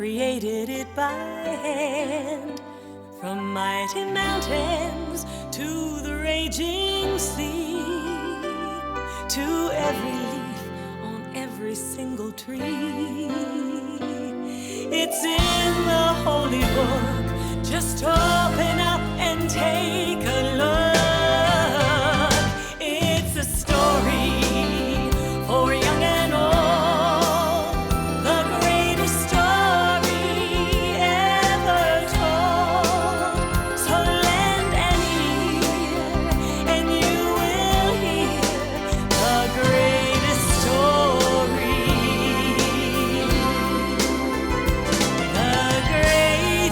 created it by hand. From mighty mountains to the raging sea, to every leaf on every single tree. It's in the holy book. Just open up and take a look. It's a story for young and old, the greatest story ever told. So lend an ear and you will hear the greatest story. The greatest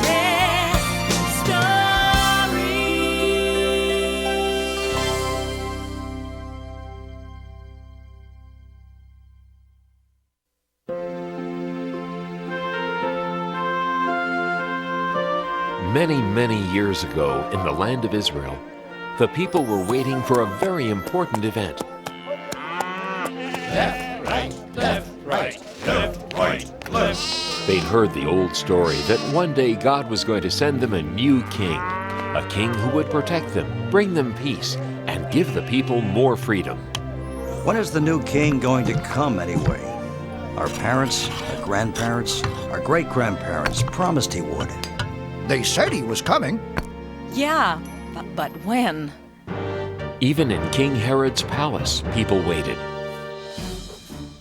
story. Many, many years ago in the land of Israel, the people were waiting for a very important event. Left, right, left, right, left, right, left. They'd heard the old story that one day God was going to send them a new king, a king who would protect them, bring them peace, and give the people more freedom. When is the new king going to come anyway? Our parents, our grandparents, our great-grandparents promised he would. They said he was coming. Yeah, but when? Even in King Herod's palace, people waited.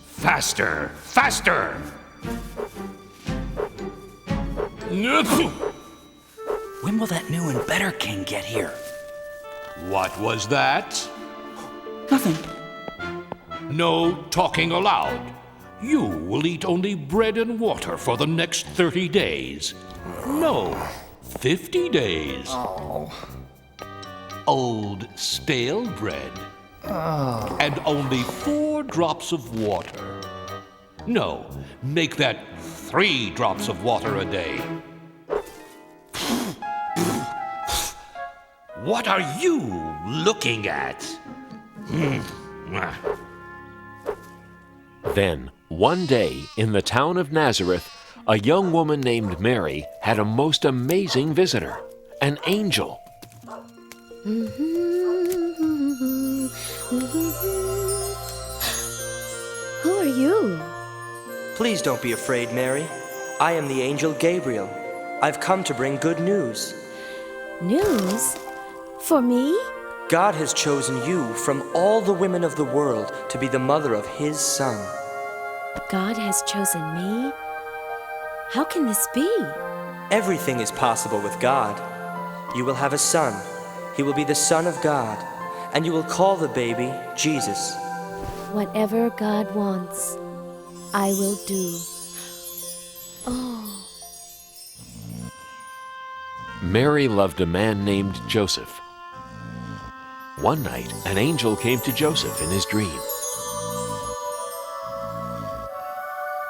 Faster, faster! When will that new and better king get here? What was that? Nothing. No talking aloud. You will eat only bread and water for the next 30 days. No, 50 days. Old stale bread. And only 4 drops of water. No, make that 3 drops of water a day. What are you looking at? Then, one day, in the town of Nazareth, a young woman named Mary had a most amazing visitor, an angel. Who are you? Please don't be afraid, Mary. I am the angel Gabriel. I've come to bring good news. News? For me? God has chosen you from all the women of the world to be the mother of His Son. God has chosen me? How can this be? Everything is possible with God. You will have a son. He will be the Son of God, and you will call the baby Jesus. Whatever God wants, I will do. Oh. Mary loved a man named Joseph. One night, an angel came to Joseph in his dream.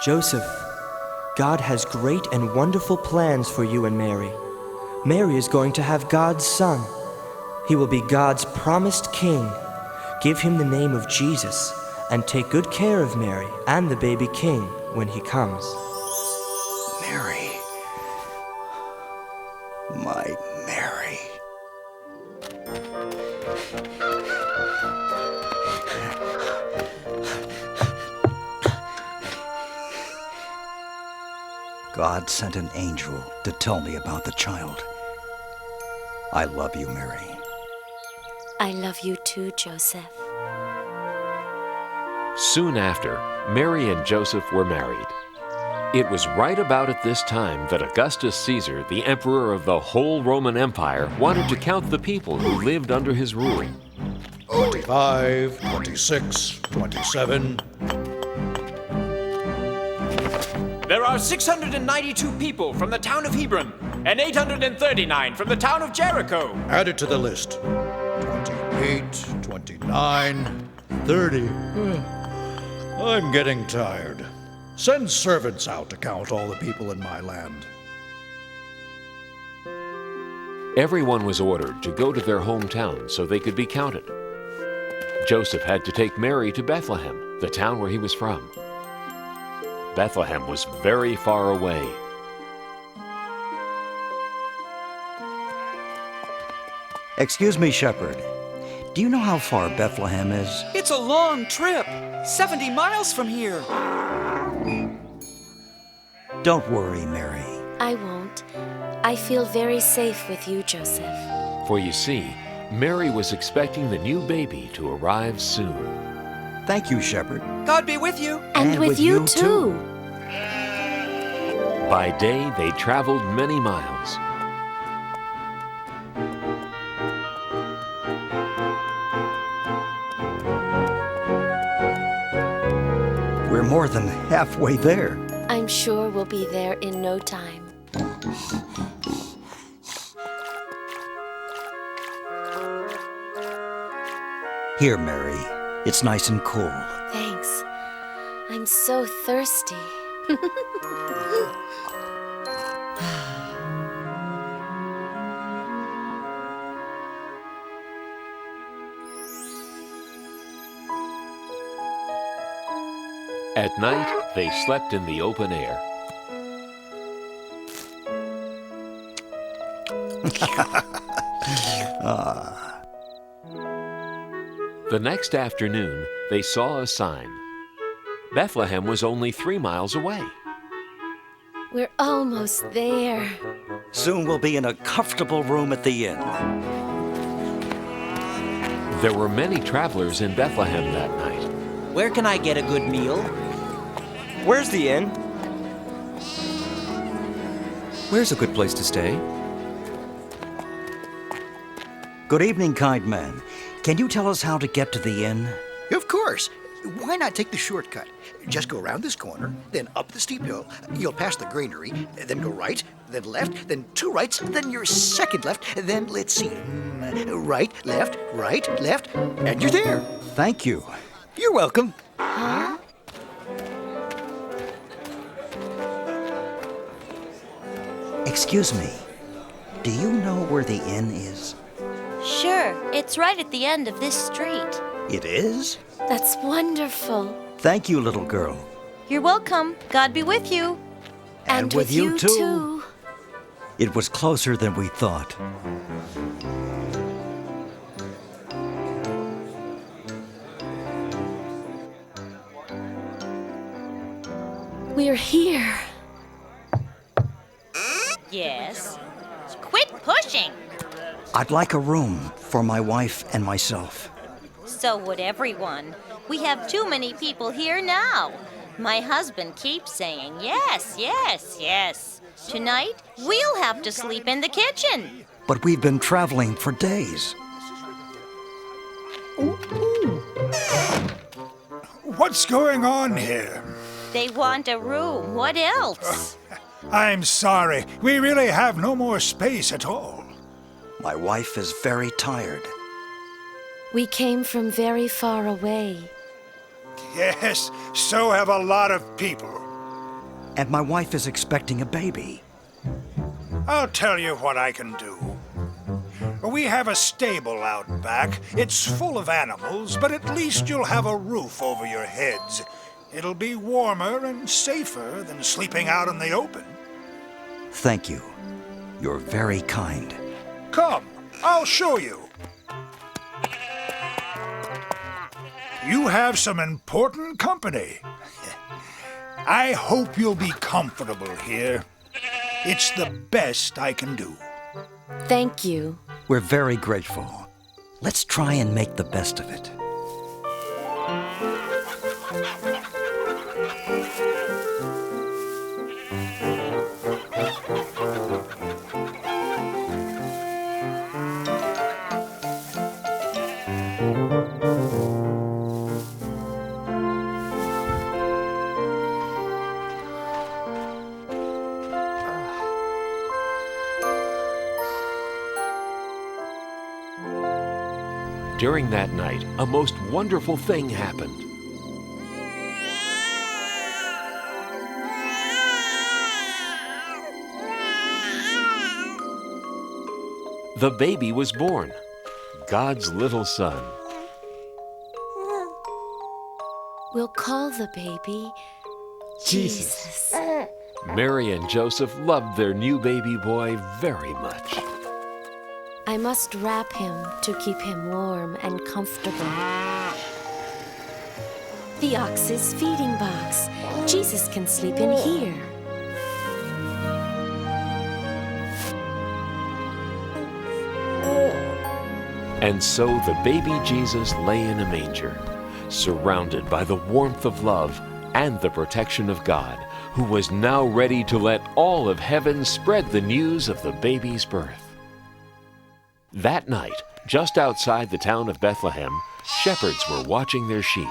Joseph, God has great and wonderful plans for you and Mary. Mary is going to have God's son. He will be God's promised king. Give him the name of Jesus, and take good care of Mary and the baby king when he comes. Mary. My Mary. God sent an angel to tell me about the child. I love you, Mary. I love you too, Joseph. Soon after, Mary and Joseph were married. It was right about at this time that Augustus Caesar, the emperor of the whole Roman Empire, wanted to count the people who lived under his rule. 25, 26, 27. There are 692 people from the town of Hebron, and 839 from the town of Jericho. Add it to the list. 28, 29, 30. I'm getting tired. Send servants out to count all the people in my land. Everyone was ordered to go to their hometown so they could be counted. Joseph had to take Mary to Bethlehem, the town where he was from. Bethlehem was very far away. Excuse me, shepherd. Do you know how far Bethlehem is? It's a long trip. 70 miles from here. Don't worry, Mary. I won't. I feel very safe with you, Joseph. For you see, Mary was expecting the new baby to arrive soon. Thank you, shepherd. God be with you. And with you too. By day, they traveled many miles. We're more than halfway there. I'm sure we'll be there in no time. Here, Mary. It's nice and cool. Thanks. I'm so thirsty. At night, they slept in the open air. The next afternoon, they saw a sign. Bethlehem was only 3 miles away. We're almost there. Soon we'll be in a comfortable room at the inn. There were many travelers in Bethlehem that night. Where can I get a good meal? Where's the inn? Where's a good place to stay? Good evening, kind man. Can you tell us how to get to the inn? Of course. Why not take the shortcut? Just go around this corner, then up the steep hill. You'll pass the granary, then go right, then left, then 2 rights, then your second left, then let's see. Right, left, and you're there. Thank you. You're welcome. Huh? Excuse me. Do you know where the inn is? Sure, it's right at the end of this street. It is? That's wonderful. Thank you, little girl. You're welcome. God be with you. And with you too. It was closer than we thought. We're here. Yes. Quit pushing. I'd like a room for my wife and myself. So would everyone. We have too many people here now. My husband keeps saying yes, yes, yes. Tonight, we'll have to sleep in the kitchen. But we've been traveling for days. What's going on here? They want a room. What else? I'm sorry. We really have no more space at all. My wife is very tired. We came from very far away. Yes, so have a lot of people. And my wife is expecting a baby. I'll tell you what I can do. We have a stable out back. It's full of animals, but at least you'll have a roof over your heads. It'll be warmer and safer than sleeping out in the open. Thank you. You're very kind. Come, I'll show you. You have some important company. I hope you'll be comfortable here. It's the best I can do. Thank you. We're very grateful. Let's try and make the best of it. During that night, a most wonderful thing happened. The baby was born, God's little son. We'll call the baby Jesus. Mary and Joseph loved their new baby boy very much. I must wrap him to keep him warm and comfortable. The ox's feeding box. Jesus can sleep in here. And so the baby Jesus lay in a manger, surrounded by the warmth of love and the protection of God, who was now ready to let all of heaven spread the news of the baby's birth. That night, just outside the town of Bethlehem, shepherds were watching their sheep.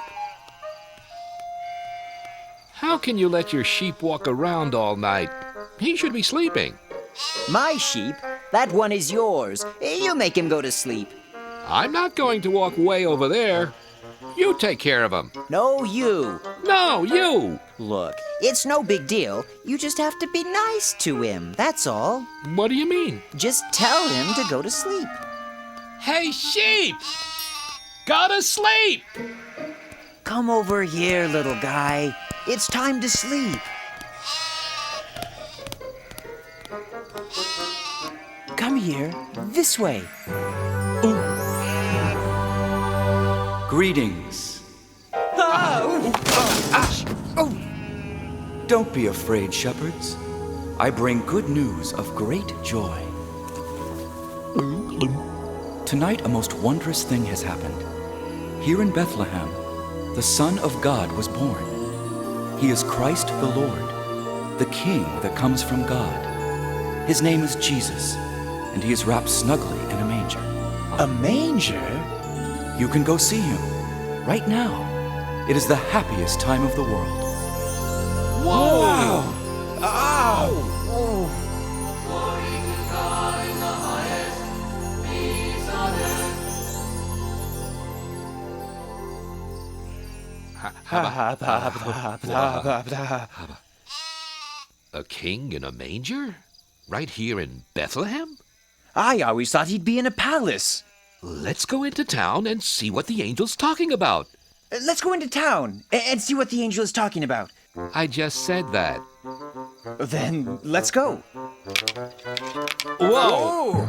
How can you let your sheep walk around all night? He should be sleeping. My sheep? That one is yours. You make him go to sleep. I'm not going to walk way over there. You take care of him. No, you. No, you. Look, it's no big deal. You just have to be nice to him, that's all. What do you mean? Just tell him to go to sleep. Hey, sheep! Go to sleep! Come over here, little guy. It's time to sleep. Come here, this way. Greetings. Don't be afraid, shepherds. I bring good news of great joy. Tonight, a most wondrous thing has happened. Here in Bethlehem, the Son of God was born. He is Christ the Lord, the King that comes from God. His name is Jesus, and he is wrapped snugly in a manger. A manger? You can go see him right now. It is the happiest time of the world. Whoa! Wow. Ow! Glory to God in the highest, peace on earth. A king in a manger? Right here in Bethlehem? I always thought he'd be in a palace. Let's go into town and see what the angel's talking about. Let's go into town and see what the angel is talking about. I just said that. Then let's go. Whoa!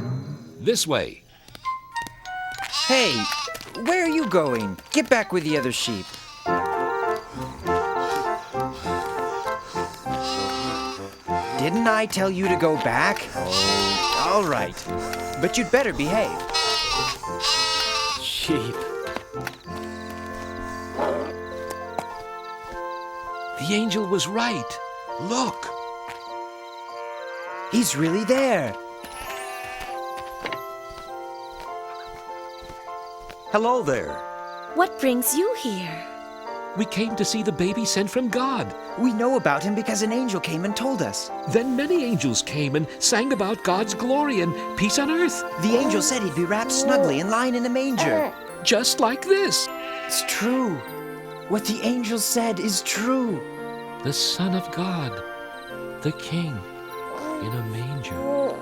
This way. Hey, where are you going? Get back with the other sheep. Didn't I tell you to go back? Oh, all right. But you'd better behave. Sheep. The angel was right. Look. He's really there. Hello there. What brings you here? We came to see the baby sent from God. We know about him because an angel came and told us. Then many angels came and sang about God's glory and peace on earth. The angel said he'd be wrapped snugly and lying in a manger. Just like this. It's true. What the angel said is true. The Son of God, the King, in a manger.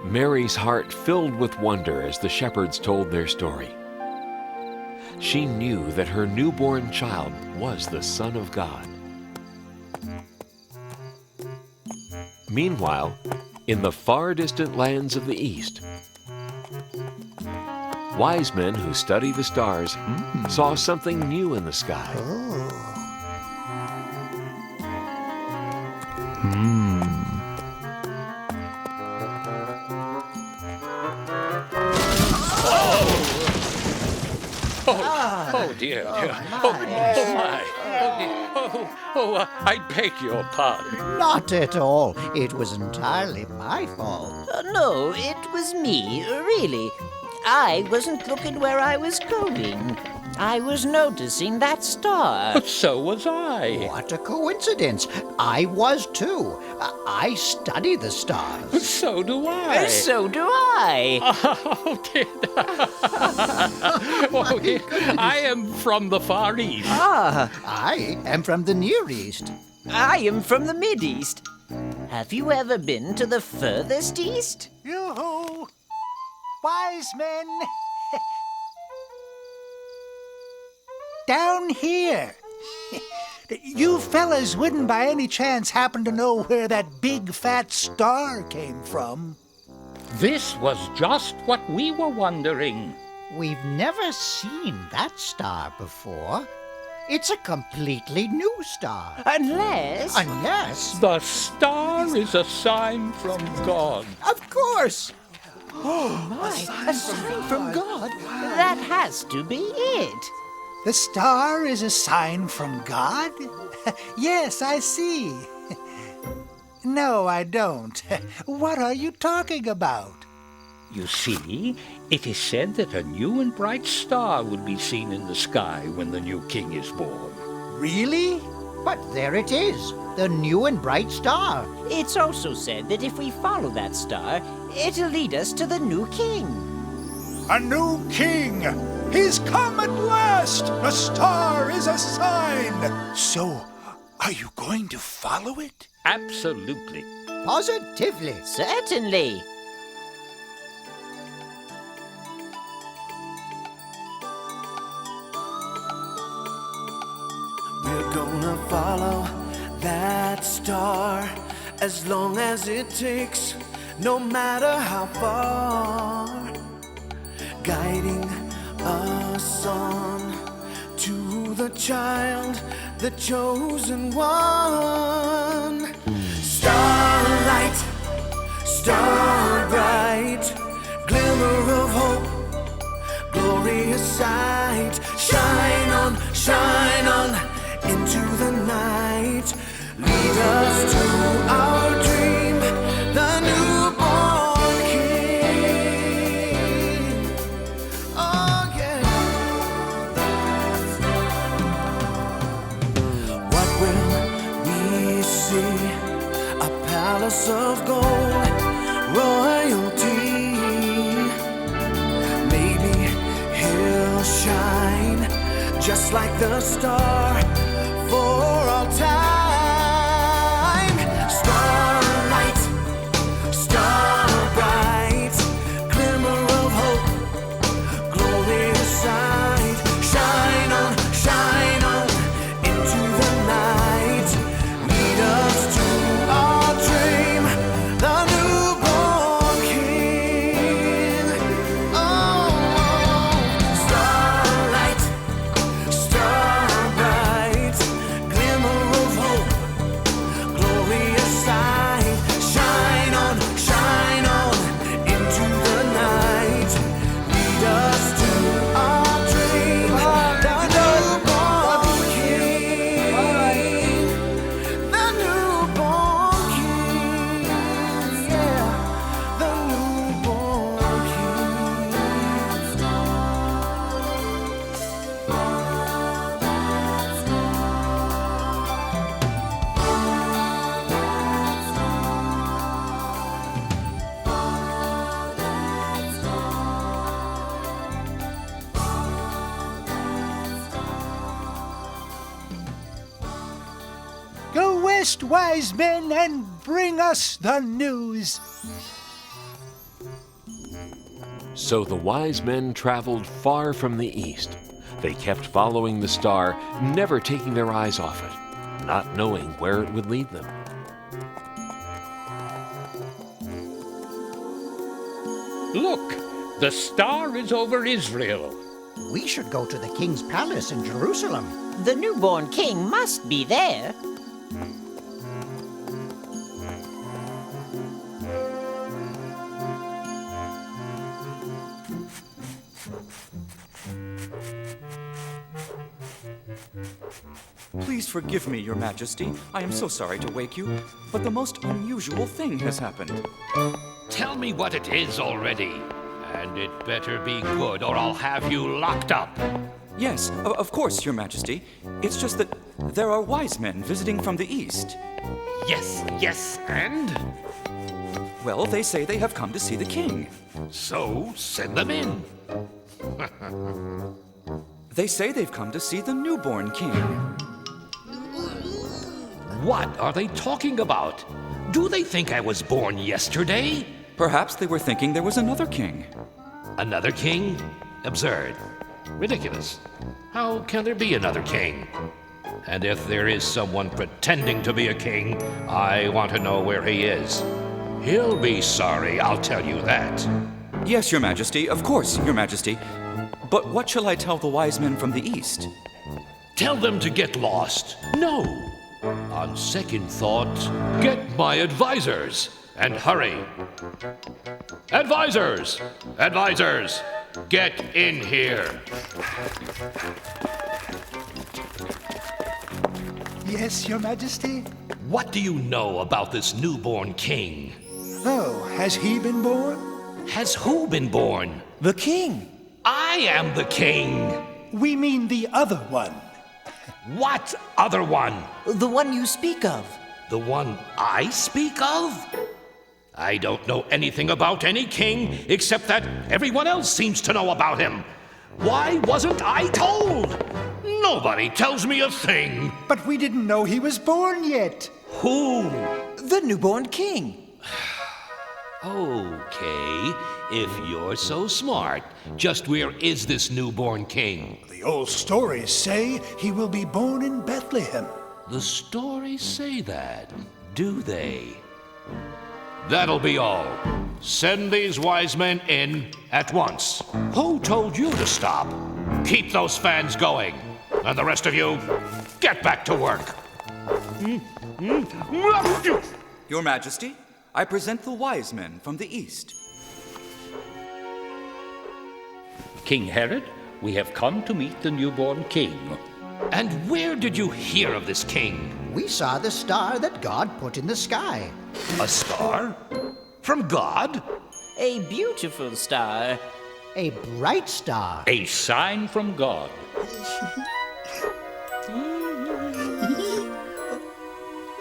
Mary's heart filled with wonder as the shepherds told their story. She knew that her newborn child was the Son of God. Meanwhile, in the far distant lands of the East, wise men who study the stars saw something new in the sky. Oh dear, dear. Oh my. I beg your pardon. Not at all. It was entirely my fault. No, it was me, really. I wasn't looking where I was going. I was noticing that star. So was I. What a coincidence. I was too. I study the stars. So do I. So do I. Oh, dear. Oh, dear. I am from the Far East. Ah, I am from the Near East. I am from the Mid-East. Have you ever been to the furthest east? Yoo-hoo! Wise men! Down here! You fellas wouldn't by any chance happen to know where that big fat star came from? This was just what we were wondering. We've never seen that star before. It's a completely new star. Unless... The star is a sign from God. Of course! Oh my, a sign from God? That has to be it. The star is a sign from God? Yes, I see. No, I don't. What are you talking about? You see, it is said that a new and bright star will be seen in the sky when the new king is born. Really? But there it is, the new and bright star. It's also said that if we follow that star, it'll lead us to the new king. A new king! He's come at last! A star is a sign! So, are you going to follow it? Absolutely. Positively. Certainly. We're gonna follow that star as long as it takes, no matter how far, guiding us on to the child, the chosen one. Starlight, star bright, glimmer of hope, glorious sight. Shine on into the night. Lead us to our dream, the newborn king. Oh yeah. What will we see? A palace of gold, royalty. Maybe he'll shine just like the star for all time. Starlight, star bright, glimmer of hope, glorious sight. Shine on into the night. Lead us to our dream, the newborn king. Oh, starlight, star bright, glimmer of hope, glorious sight. Shine on into the night. Lead us to our dream, the newborn king. The newborn king, yeah, the newborn Go west, wise men, and bring us the news. So the wise men traveled far from the east. They kept following the star, never taking their eyes off it, not knowing where it would lead them. Look, the star is over Israel. We should go to the king's palace in Jerusalem. The newborn king must be there. Please forgive me, Your Majesty. I am so sorry to wake you, but the most unusual thing has happened. Tell me what it is already. And it better be good, or I'll have you locked up. Yes, of course, Your Majesty. It's just that there are wise men visiting from the east. Yes, and? Well, they say they have come to see the king. So, send them in. They say they've come to see the newborn king. What are they talking about? Do they think I was born yesterday? Perhaps they were thinking there was another king. Another king? Absurd. Ridiculous. How can there be another king? And if there is someone pretending to be a king, I want to know where he is. He'll be sorry, I'll tell you that. Yes, Your Majesty, of course, Your Majesty. But what shall I tell the wise men from the east? Tell them to get lost. No. On second thought, get my advisors. And hurry. Advisors! Advisors! Get in here. Yes, Your Majesty? What do you know about this newborn king? Oh, has he been born? Has who been born? The king. I am the king. We mean the other one. What other one? The one you speak of. The one I speak of? I don't know anything about any king except that everyone else seems to know about him. Why wasn't I told? Nobody tells me a thing. But we didn't know he was born yet. Who? The newborn king. Okay, if you're so smart, just where is this newborn king? The old stories say he will be born in Bethlehem. The stories say that, do they? That'll be all. Send these wise men in at once. Who told you to stop? Keep those fans going. And the rest of you, get back to work. Your Majesty, I present the wise men from the east. King Herod, we have come to meet the newborn king. And where did you hear of this king? We saw the star that God put in the sky. A star? From God? A beautiful star. A bright star. A sign from God.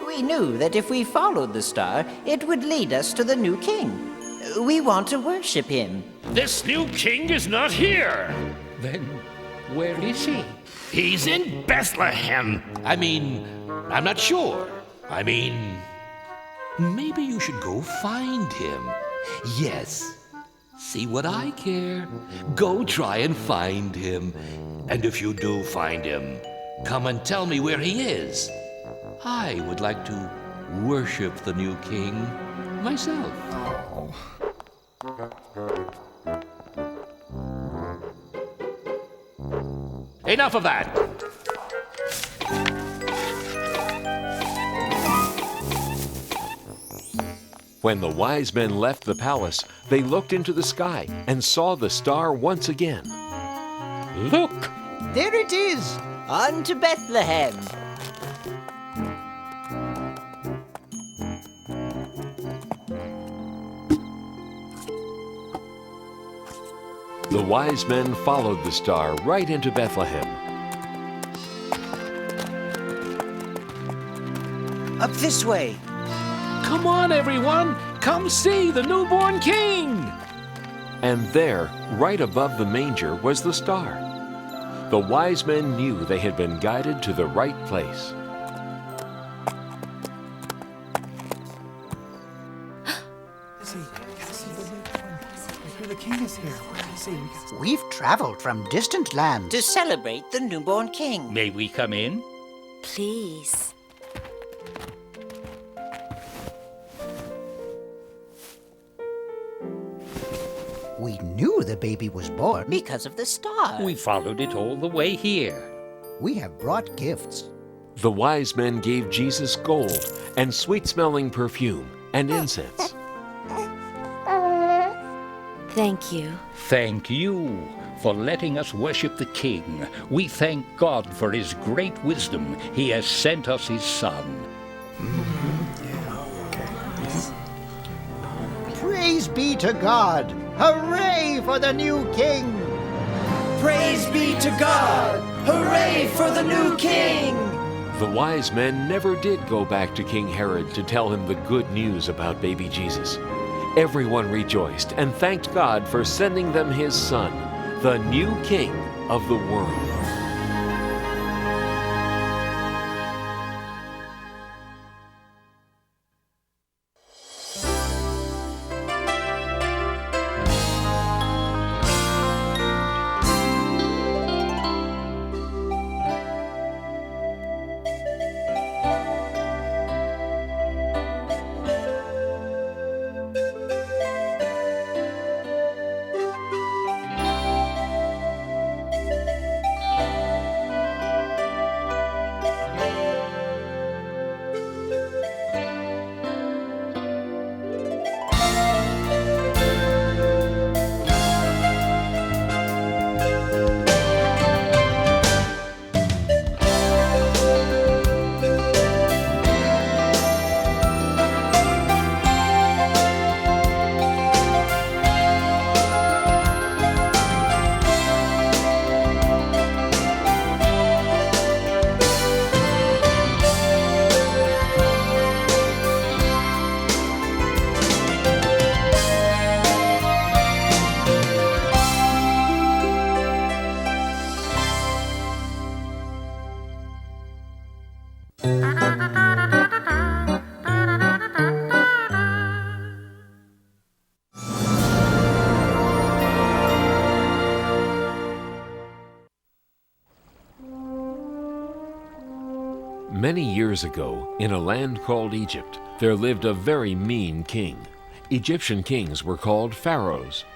We knew that if we followed the star, it would lead us to the new king. We want to worship him. This new king is not here. Then where is he? He's in Bethlehem. I'm not sure. Maybe you should go find him. Yes. See what I care. Go try and find him. And if you do find him, come and tell me where he is. I would like to worship the new king myself. Enough of that. When the wise men left the palace, they looked into the sky and saw the star once again. Look! There it is! On to Bethlehem! The wise men followed the star right into Bethlehem. Up this way. Come on, everyone! Come see the newborn king! And there, right above the manger, was the star. The wise men knew they had been guided to the right place. The king is here. We've traveled from distant lands to celebrate the newborn king. May we come in? Please. We knew the baby was born because of the star. We followed it all the way here. We have brought gifts. The wise men gave Jesus gold and sweet-smelling perfume and incense. Thank you. Thank you for letting us worship the king. We thank God for his great wisdom. He has sent us his son. Praise be to God! Hooray for the new king! Praise be to God! Hooray for the new king! The wise men never did go back to King Herod to tell him the good news about baby Jesus. Everyone rejoiced and thanked God for sending them his son, the new king of the world. Many years ago, in a land called Egypt, there lived a very mean king. Egyptian kings were called pharaohs.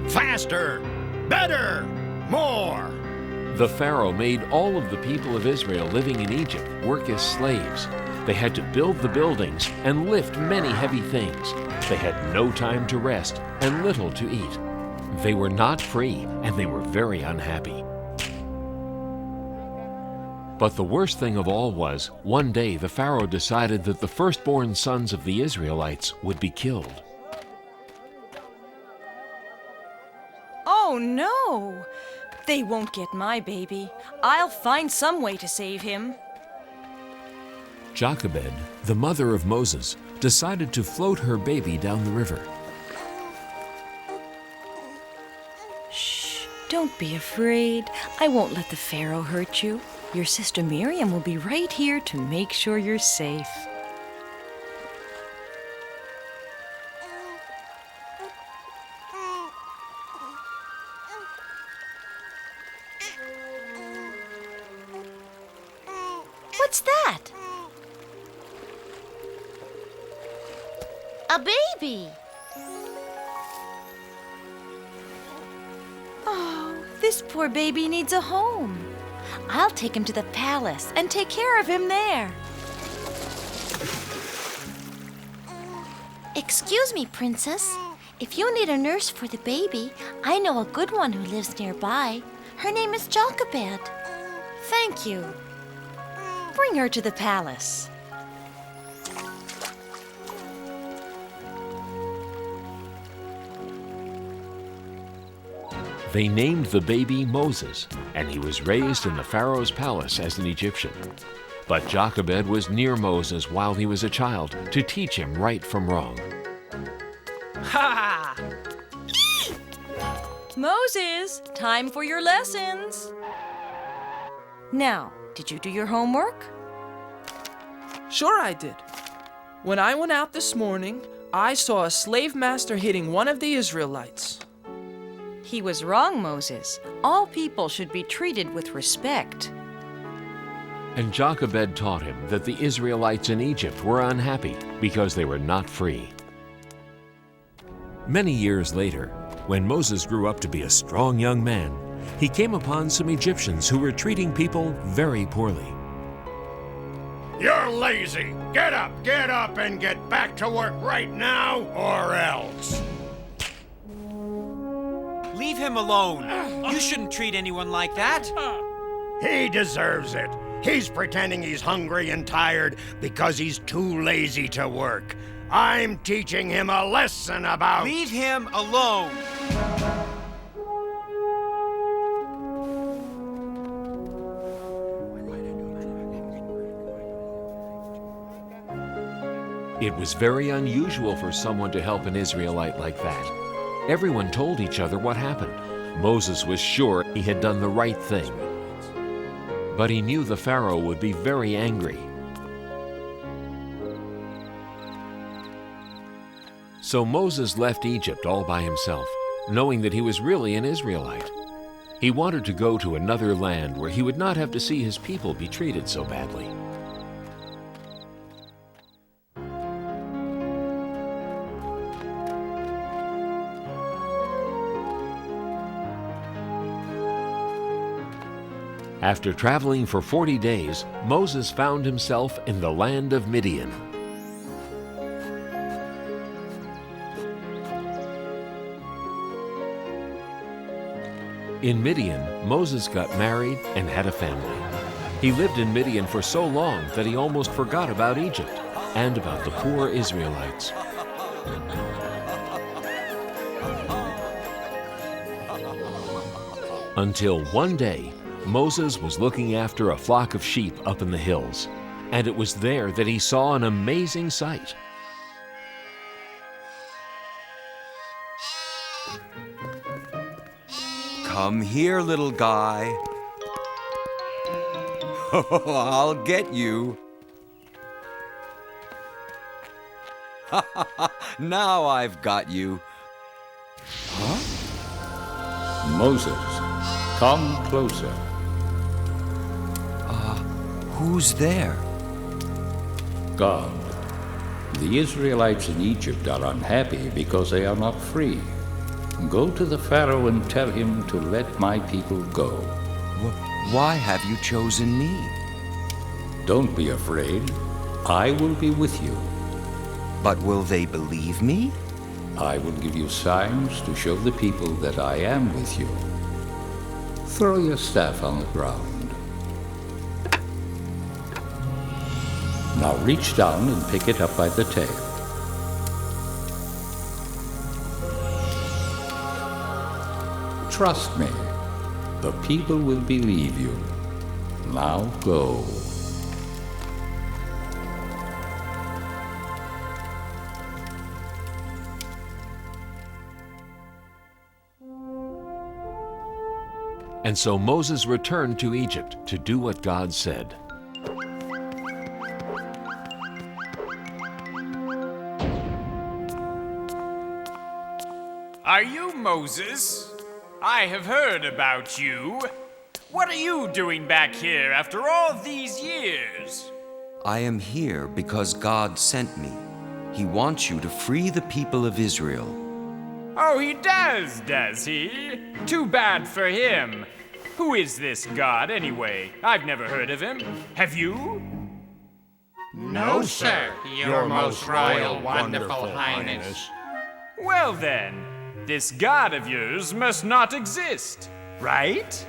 Faster! Better! More! The Pharaoh made all of the people of Israel living in Egypt work as slaves. They had to build the buildings and lift many heavy things. They had no time to rest and little to eat. They were not free, and they were very unhappy. But the worst thing of all was, one day the Pharaoh decided that the firstborn sons of the Israelites would be killed. Oh no! They won't get my baby. I'll find some way to save him. Jochebed, the mother of Moses, decided to float her baby down the river. Shh, don't be afraid. I won't let the Pharaoh hurt you. Your sister Miriam will be right here to make sure you're safe. What's that? A baby. Oh, this poor baby needs a home. I'll take him to the palace and take care of him there. Excuse me, Princess. If you need a nurse for the baby, I know a good one who lives nearby. Her name is Jochebed. Thank you. Bring her to the palace. They named the baby Moses, and he was raised in the Pharaoh's palace as an Egyptian. But Jochebed was near Moses while he was a child to teach him right from wrong. Ha! Moses, time for your lessons. Now, did you do your homework? Sure I did. When I went out this morning, I saw a slave master hitting one of the Israelites. He was wrong, Moses. All people should be treated with respect. And Jochebed taught him that the Israelites in Egypt were unhappy because they were not free. Many years later, when Moses grew up to be a strong young man, he came upon some Egyptians who were treating people very poorly. You're lazy! Get up, and get back to work right now, or else! Leave him alone. You shouldn't treat anyone like that. He deserves it. He's pretending he's hungry and tired because he's too lazy to work. I'm teaching him a lesson about... Leave him alone. It was very unusual for someone to help an Israelite like that. Everyone told each other what happened. Moses was sure he had done the right thing. But he knew the Pharaoh would be very angry. So Moses left Egypt all by himself, knowing that he was really an Israelite. He wanted to go to another land where he would not have to see his people be treated so badly. After traveling for 40 days, Moses found himself in the land of Midian. In Midian, Moses got married and had a family. He lived in Midian for so long that he almost forgot about Egypt and about the poor Israelites. Until one day, Moses was looking after a flock of sheep up in the hills, and it was there that he saw an amazing sight. Come here, little guy. I'll get you. Now I've got you. Huh? Moses, come closer. Who's there? God. The Israelites in Egypt are unhappy because they are not free. Go to the Pharaoh and tell him to let my people go. Why have you chosen me? Don't be afraid. I will be with you. But will they believe me? I will give you signs to show the people that I am with you. Throw your staff on the ground. Now reach down and pick it up by the tail. Trust me, the people will believe you. Now go. And so Moses returned to Egypt to do what God said. Are you Moses? I have heard about you. What are you doing back here after all these years? I am here because God sent me. He wants you to free the people of Israel. Oh, he does he? Too bad for him. Who is this God, anyway? I've never heard of him. Have you? No, sir, your most royal, wonderful highness. Well then, this God of yours must not exist, right?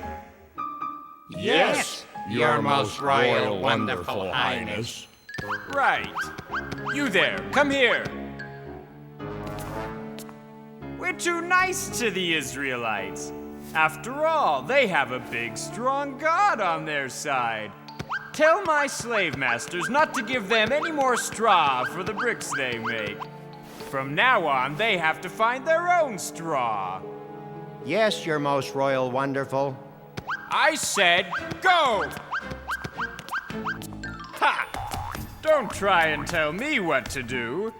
Yes, your most royal, wonderful highness. Right. You there, come here. We're too nice to the Israelites. After all, they have a big, strong God on their side. Tell my slave masters not to give them any more straw for the bricks they make. From now on, they have to find their own straw. Yes, your most royal, wonderful. I said go! Ha! Don't try and tell me what to do.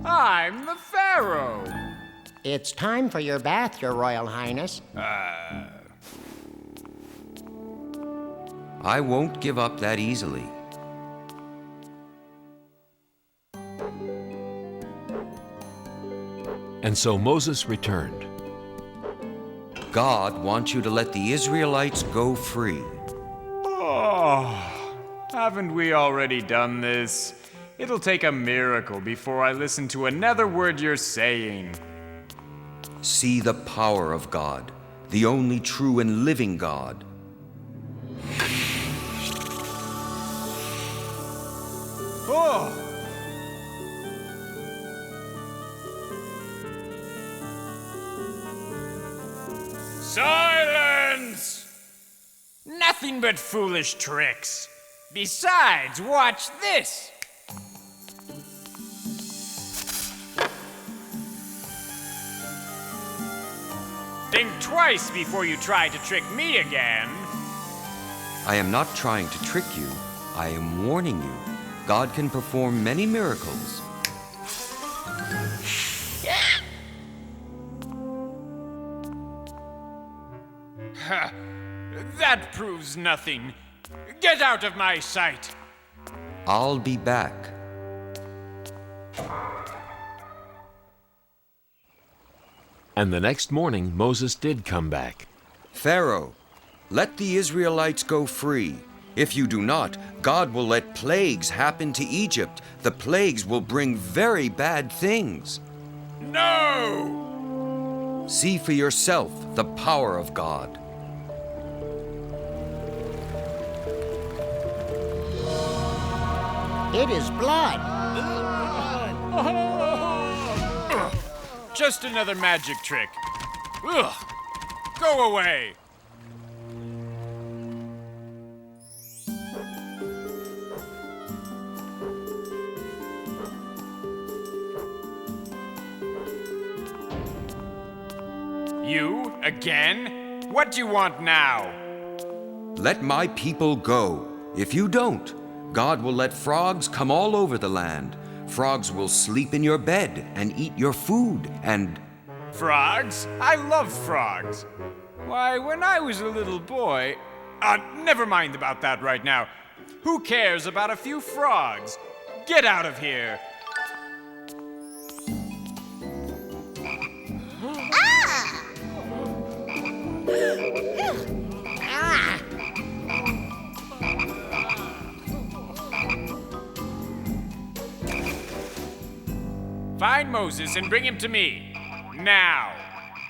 I'm the Pharaoh. It's time for your bath, your royal highness. I won't give up that easily. And so Moses returned. God wants you to let the Israelites go free. Oh, haven't we already done this? It'll take a miracle before I listen to another word you're saying. See the power of God, the only true and living God. Oh! Silence! Nothing but foolish tricks. Besides, watch this. Think twice before you try to trick me again. I am not trying to trick you. I am warning you. God can perform many miracles. Ha! That proves nothing. Get out of my sight. I'll be back. And the next morning, Moses did come back. Pharaoh, let the Israelites go free. If you do not, God will let plagues happen to Egypt. The plagues will bring very bad things. No! See for yourself the power of God. It is blood. Just another magic trick. Ugh. Go away. You again? What do you want now? Let my people go. If you don't, God will let frogs come all over the land. Frogs will sleep in your bed and eat your food and... Frogs? I love frogs. Why, when I was a little boy... never mind about that right now. Who cares about a few frogs? Get out of here. Find Moses and bring him to me. Now.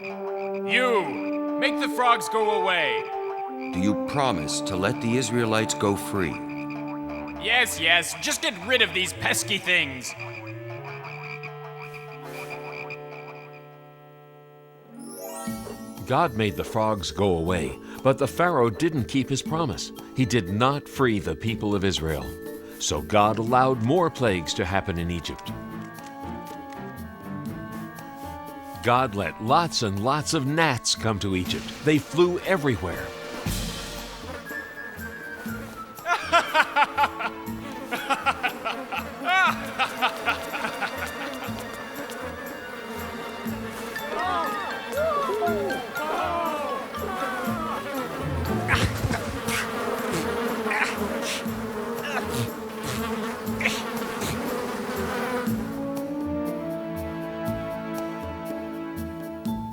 You! Make the frogs go away. Do you promise to let the Israelites go free? Yes, yes. Just get rid of these pesky things. God made the frogs go away, but the Pharaoh didn't keep his promise. He did not free the people of Israel. So God allowed more plagues to happen in Egypt. God let lots and lots of gnats come to Egypt. They flew everywhere.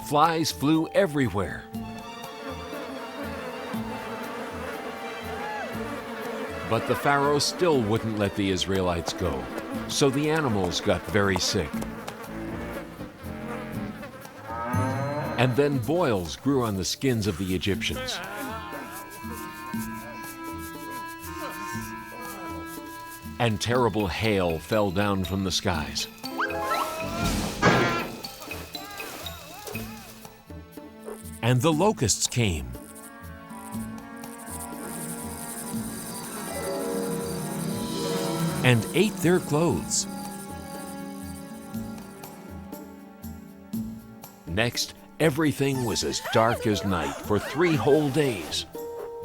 Flies flew everywhere. But the Pharaoh still wouldn't let the Israelites go, so the animals got very sick. And then boils grew on the skins of the Egyptians. And terrible hail fell down from the skies. And the locusts came. And ate their clothes. Next, everything was as dark as night for 3 whole days.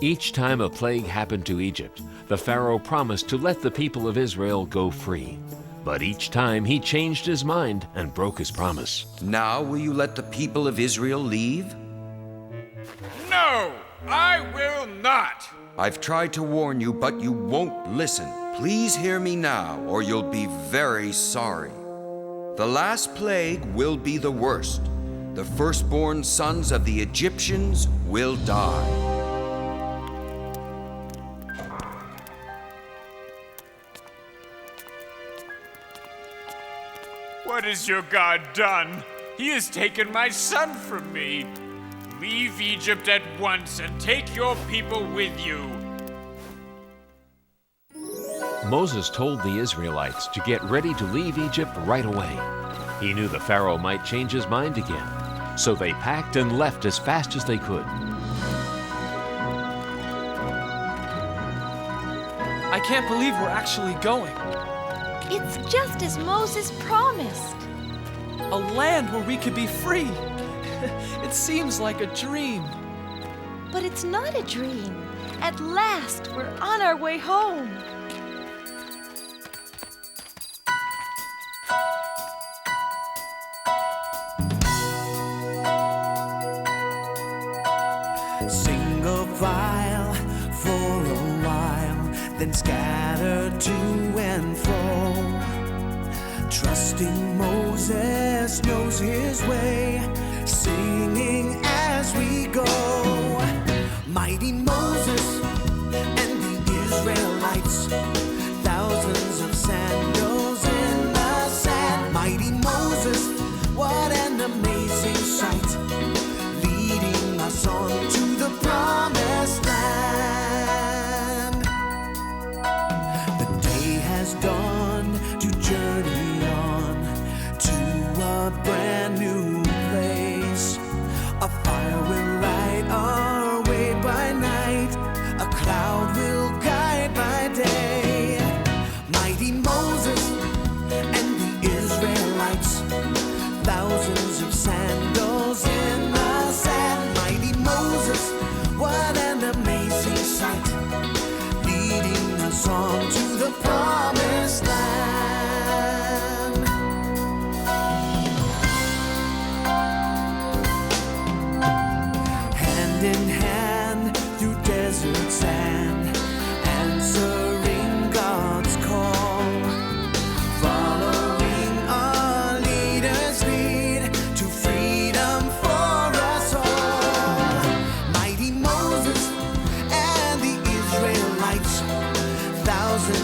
Each time a plague happened to Egypt, the Pharaoh promised to let the people of Israel go free. But each time he changed his mind and broke his promise. Now will you let the people of Israel leave? No, I will not. I've tried to warn you, but you won't listen. Please hear me now, or you'll be very sorry. The last plague will be the worst. The firstborn sons of the Egyptians will die. What has your God done? He has taken my son from me. Leave Egypt at once and take your people with you. Moses told the Israelites to get ready to leave Egypt right away. He knew the Pharaoh might change his mind again, so they packed and left as fast as they could. I can't believe we're actually going. It's just as Moses promised. A land where we could be free. It seems like a dream. But it's not a dream. At last, we're on our way home. Sing a while for a while, then scatter to and fro. Trusting Moses knows his way, singing as we go. Mighty Moses and the Israelites, thousands of sandals in the sand. Mighty Moses, what an amazing sight, leading us on to the promised land. The day has dawned.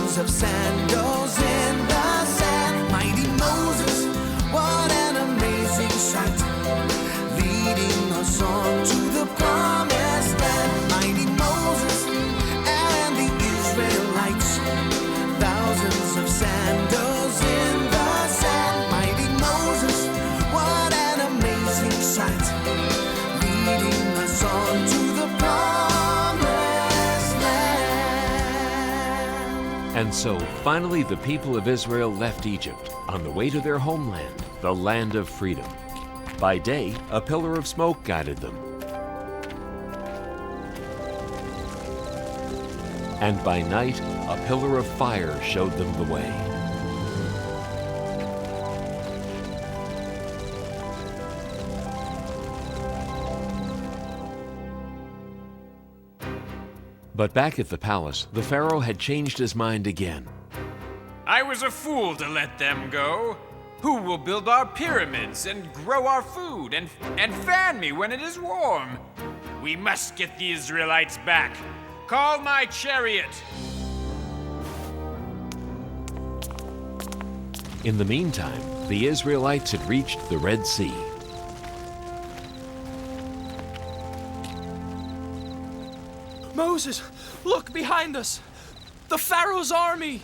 thousands of sandals in the sand. Mighty Moses, what an amazing sight, leading us on to the promised land. Mighty Moses and the Israelites, thousands of sandals in the sand. Mighty Moses, what an amazing sight, leading us on to the promised land. And so, finally, the people of Israel left Egypt on the way to their homeland, the land of freedom. By day, a pillar of smoke guided them. And by night, a pillar of fire showed them the way. But back at the palace, the Pharaoh had changed his mind again. I was a fool to let them go. Who will build our pyramids and grow our food and fan me when it is warm? We must get the Israelites back. Call my chariot. In the meantime, the Israelites had reached the Red Sea. Moses, look behind us! The Pharaoh's army!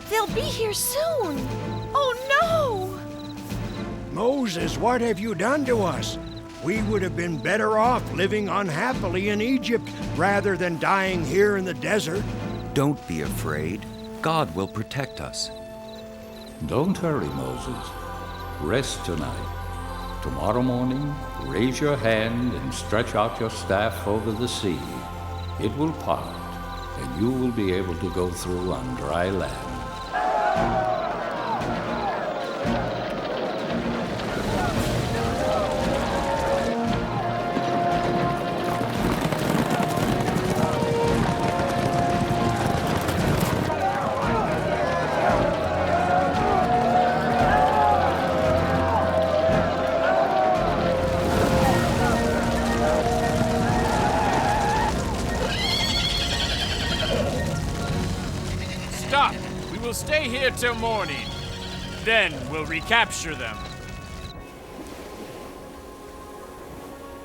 They'll be here soon. Oh no! Moses, what have you done to us? We would have been better off living unhappily in Egypt rather than dying here in the desert. Don't be afraid. God will protect us. Don't hurry, Moses. Rest tonight. Tomorrow morning, raise your hand and stretch out your staff over the sea. It will part, and you will be able to go through on dry land. Stop! We will stay here till morning. Then we'll recapture them.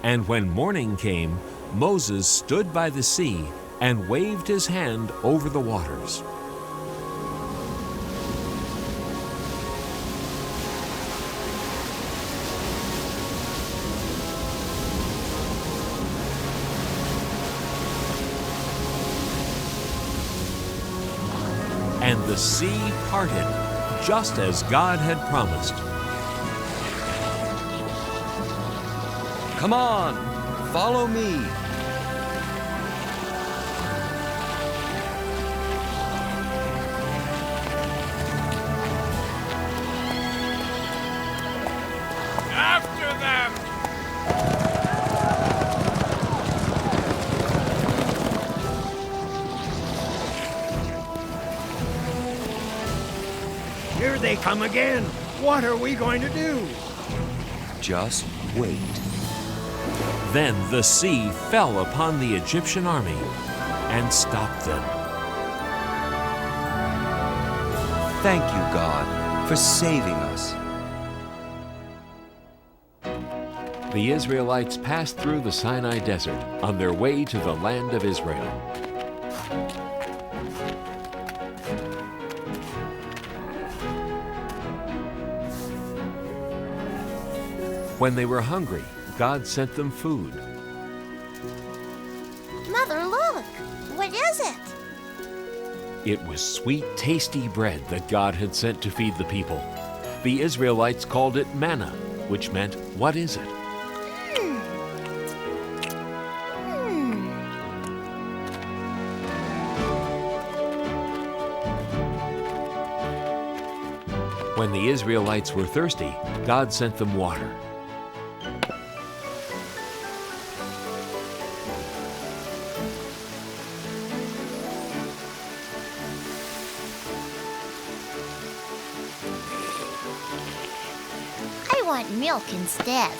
And when morning came, Moses stood by the sea and waved his hand over the waters. And the sea parted, just as God had promised. Come on, follow me. After them! Here they come again. What are we going to do? Just wait. Then the sea fell upon the Egyptian army and stopped them. Thank you, God, for saving us. The Israelites passed through the Sinai desert on their way to the land of Israel. When they were hungry, God sent them food. Mother, look! What is it? It was sweet, tasty bread that God had sent to feed the people. The Israelites called it manna, which meant, "What is it?" When the Israelites were thirsty, God sent them water. I want milk instead.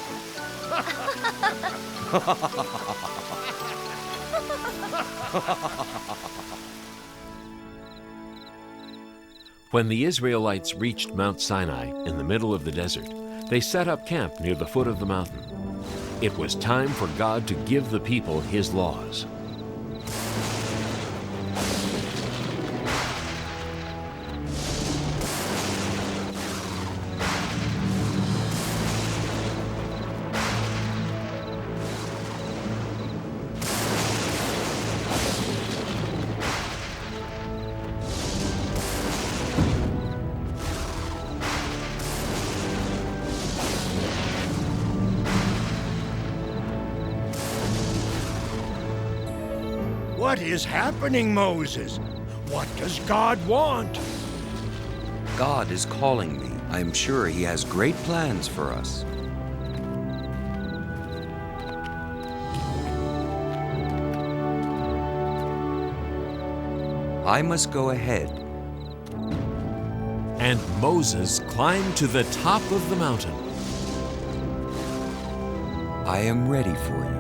When the Israelites reached Mount Sinai in the middle of the desert, they set up camp near the foot of the mountain. It was time for God to give the people His laws. What is happening, Moses? What does God want? God is calling me. I am sure He has great plans for us. I must go ahead. And Moses climbed to the top of the mountain. I am ready for you.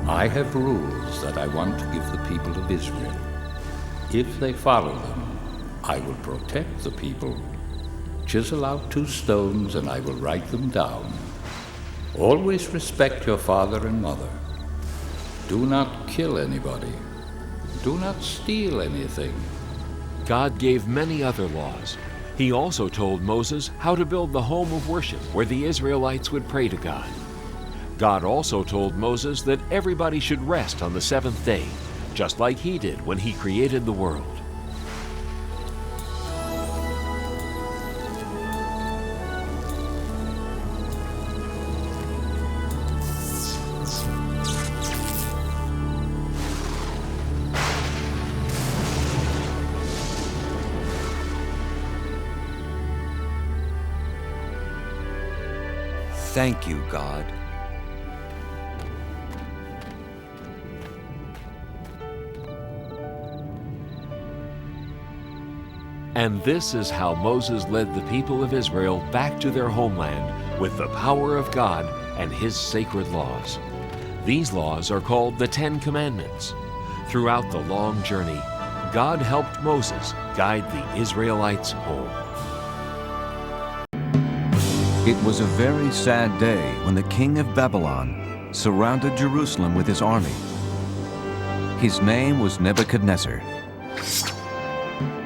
I have rules that I want to give the people of Israel. If they follow them, I will protect the people. Chisel out 2 stones and I will write them down. Always respect your father and mother. Do not kill anybody. Do not steal anything. God gave many other laws. He also told Moses how to build the home of worship where the Israelites would pray to God. God also told Moses that everybody should rest on the 7th day, just like He did when He created the world. Thank you, God. And this is how Moses led the people of Israel back to their homeland with the power of God and His sacred laws. These laws are called the 10 Commandments. Throughout the long journey, God helped Moses guide the Israelites home. It was a very sad day when the king of Babylon surrounded Jerusalem with his army. His name was Nebuchadnezzar.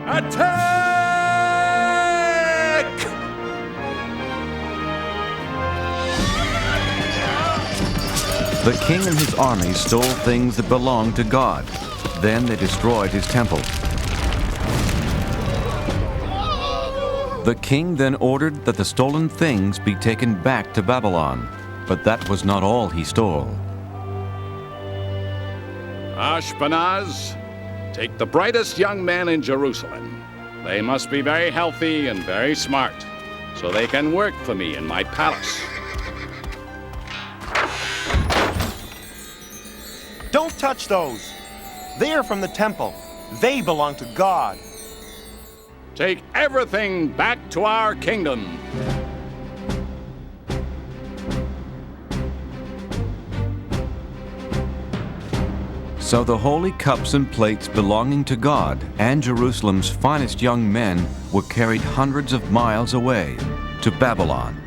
Attack! The king and his army stole things that belonged to God. Then they destroyed his temple. The king then ordered that the stolen things be taken back to Babylon, but that was not all he stole. Ashpenaz, take the brightest young men in Jerusalem. They must be very healthy and very smart, so they can work for me in my palace. Don't touch those. They are from the temple. They belong to God. Take everything back to our kingdom. So the holy cups and plates belonging to God and Jerusalem's finest young men were carried hundreds of miles away to Babylon.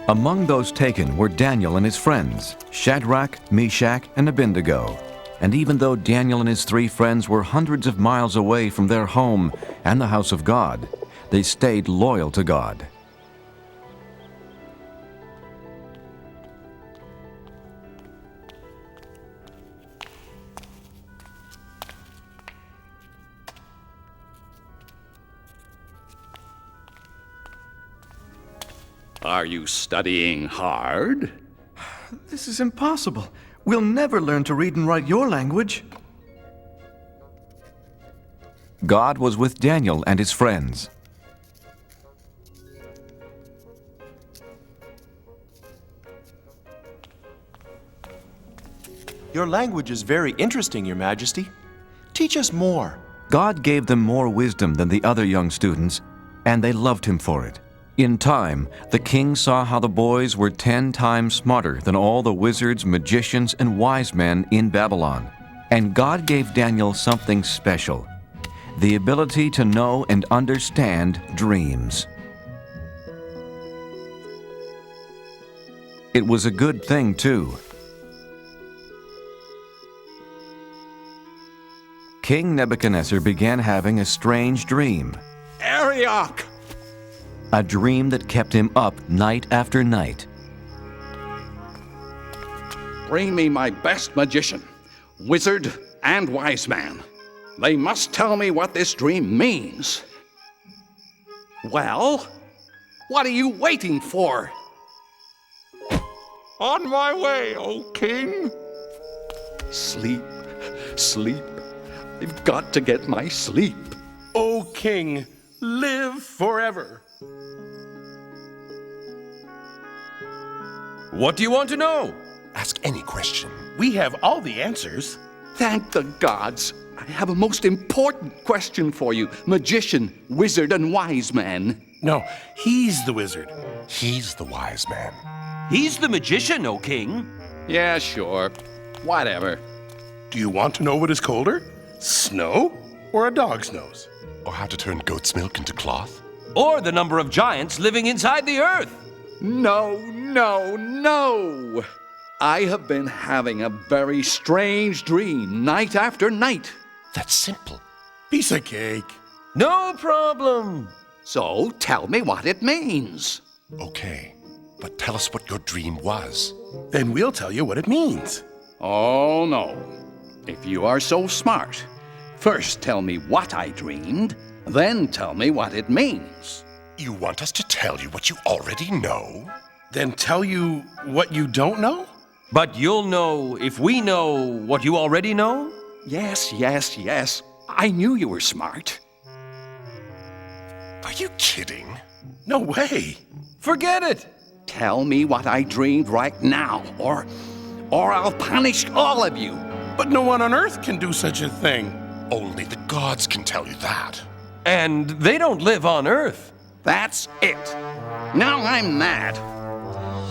Among those taken were Daniel and his friends, Shadrach, Meshach, and Abednego. And even though Daniel and his 3 friends were hundreds of miles away from their home and the house of God, they stayed loyal to God. Are you studying hard? This is impossible. We'll never learn to read and write your language. God was with Daniel and his friends. Your language is very interesting, Your Majesty. Teach us more. God gave them more wisdom than the other young students, and they loved him for it. In time, the king saw how the boys were 10 times smarter than all the wizards, magicians, and wise men in Babylon. And God gave Daniel something special: the ability to know and understand dreams. It was a good thing, too. King Nebuchadnezzar began having a strange dream. Arioch! A dream that kept him up night after night. Bring me my best magician, wizard, and wise man. They must tell me what this dream means. Well, what are you waiting for? On my way, O king. Sleep, sleep. I've got to get my sleep. O king, live forever. What do you want to know? Ask any question. We have all the answers. Thank the gods. I have a most important question for you, magician, wizard, and wise man. No, he's the wizard. He's the wise man. He's the magician, O king. Yeah, sure. Whatever. Do you want to know what is colder? Snow or a dog's nose? Or how to turn goat's milk into cloth? Or the number of giants living inside the earth? No, no, no! I have been having a very strange dream night after night. That's simple. Piece of cake. No problem. So tell me what it means. Okay, but tell us what your dream was. Then we'll tell you what it means. Oh, no. If you are so smart, first tell me what I dreamed, then tell me what it means. You want us to tell you what you already know? Then tell you what you don't know? But you'll know if we know what you already know? Yes, yes, yes. I knew you were smart. Are you kidding? No way. Forget it. Tell me what I dreamed right now, or I'll punish all of you. But no one on earth can do such a thing. Only the gods can tell you that. And they don't live on earth. That's it. Now I'm mad.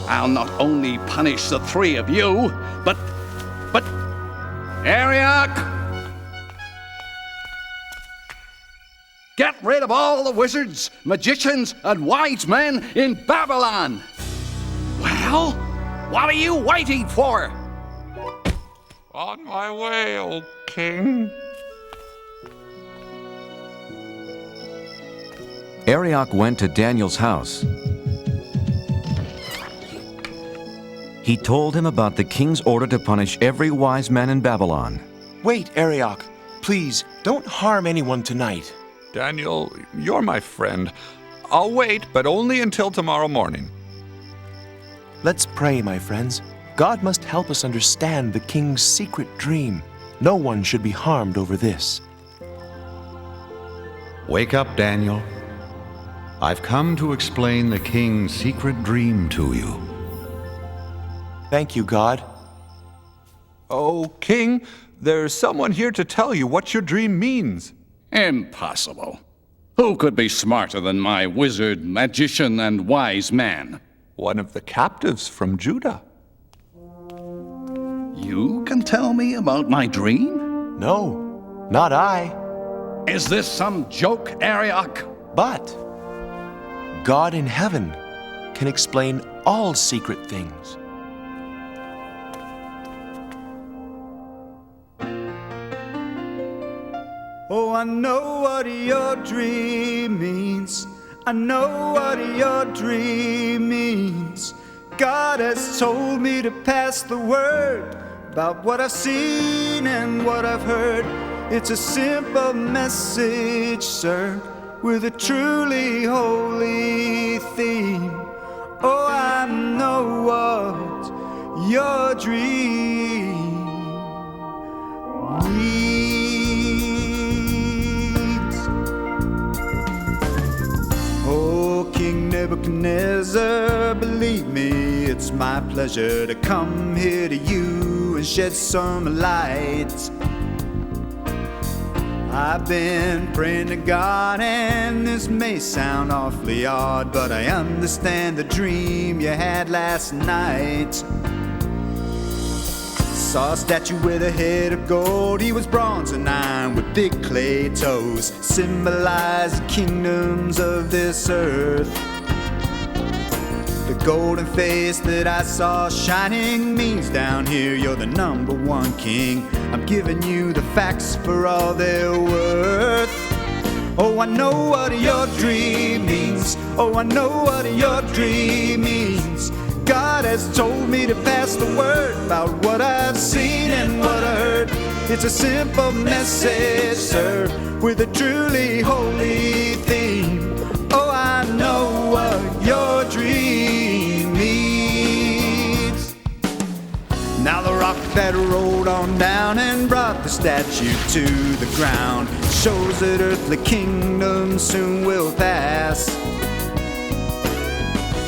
I'll not only punish the 3 of you, but Arioch! Get rid of all the wizards, magicians, and wise men in Babylon! Well, what are you waiting for? On my way, O king. Arioch went to Daniel's house. He told him about the king's order to punish every wise man in Babylon. Wait, Arioch. Please, don't harm anyone tonight. Daniel, you're my friend. I'll wait, but only until tomorrow morning. Let's pray, my friends. God must help us understand the king's secret dream. No one should be harmed over this. Wake up, Daniel. I've come to explain the king's secret dream to you. Thank you, God. Oh, king, there's someone here to tell you what your dream means. Impossible. Who could be smarter than my wizard, magician, and wise man? One of the captives from Judah. You can tell me about my dream? No, not I. Is this some joke, Arioch? But God in heaven can explain all secret things. Oh, I know what your dream means. I know what your dream means. God has told me to pass the word about what I've seen and what I've heard. It's a simple message, sir, with a truly holy theme. Oh, I know what your dream means. Oh, King Nebuchadnezzar, believe me, it's my pleasure to come here to you and shed some light. I've been praying to God, and this may sound awfully odd, but I understand the dream you had last night. Saw a statue with a head of gold. He was bronze and iron with big clay toes, symbolizing kingdoms of this earth. The golden face that I saw shining means down here you're the number one king. I'm giving you the facts for all they're worth. Oh, I know what your dream means. Oh, I know what your dream means. God has told me to pass the word about what I've seen and what I heard. It's a simple message, sir, with a truly holy theme. Oh, I know what your dream means. Now the rock that rolled on down and brought the statue to the ground shows that earthly kingdoms soon will pass.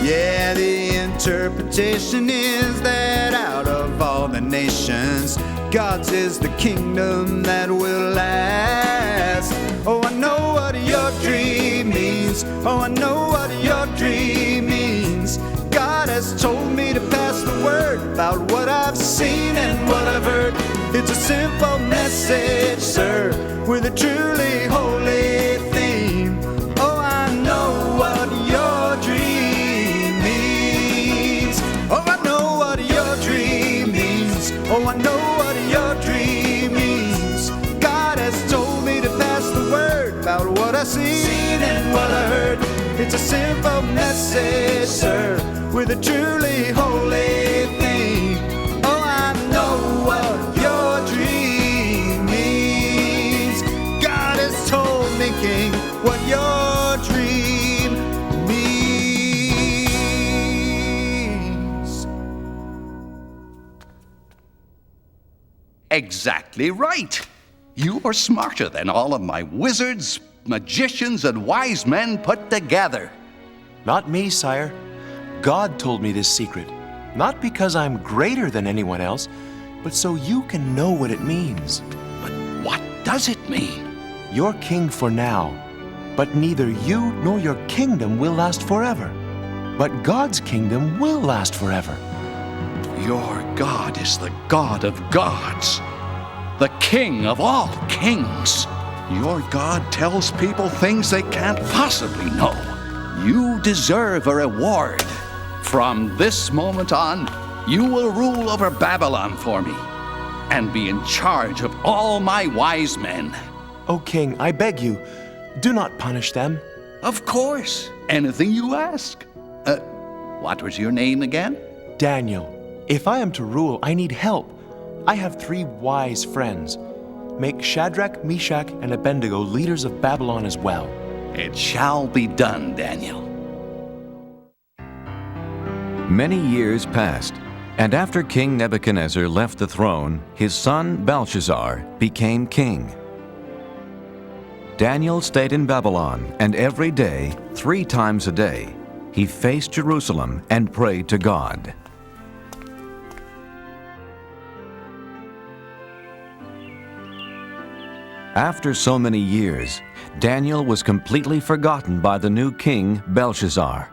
Yeah, the interpretation is that out of all the nations, God's is the kingdom that will last. Oh, I know what your dream means. Oh, I know what your dream means. God has told me to pass the word about what I've seen and what I've heard. It's a simple message, sir, with a truly holy theme. Oh, I know what your dream means. Oh, I know what your dream means. Oh, I know what your dream means. God has told me to pass the word about what I've seen and what I heard. It's a simple message, sir, with a truly holy theme. Oh, I know what your dream means. God has told me, King, what your dream means. Exactly right. You are smarter than all of my wizards, magicians, and wise men put together. Not me, sire. God told me this secret, not because I'm greater than anyone else, but so you can know what it means. But what does it mean? You're king for now, but neither you nor your kingdom will last forever. But God's kingdom will last forever. Your God is the God of gods, the King of all kings. Your God tells people things they can't possibly know. You deserve a reward. From this moment on, you will rule over Babylon for me and be in charge of all my wise men. O king, I beg you, do not punish them. Of course, anything you ask. What was your name again? Daniel. If I am to rule, I need help. I have 3 wise friends. Make Shadrach, Meshach, and Abednego leaders of Babylon as well. It shall be done, Daniel. Many years passed, and after King Nebuchadnezzar left the throne, his son Belshazzar became king. Daniel stayed in Babylon, and every day, 3 times a day, he faced Jerusalem and prayed to God. After so many years, Daniel was completely forgotten by the new king, Belshazzar.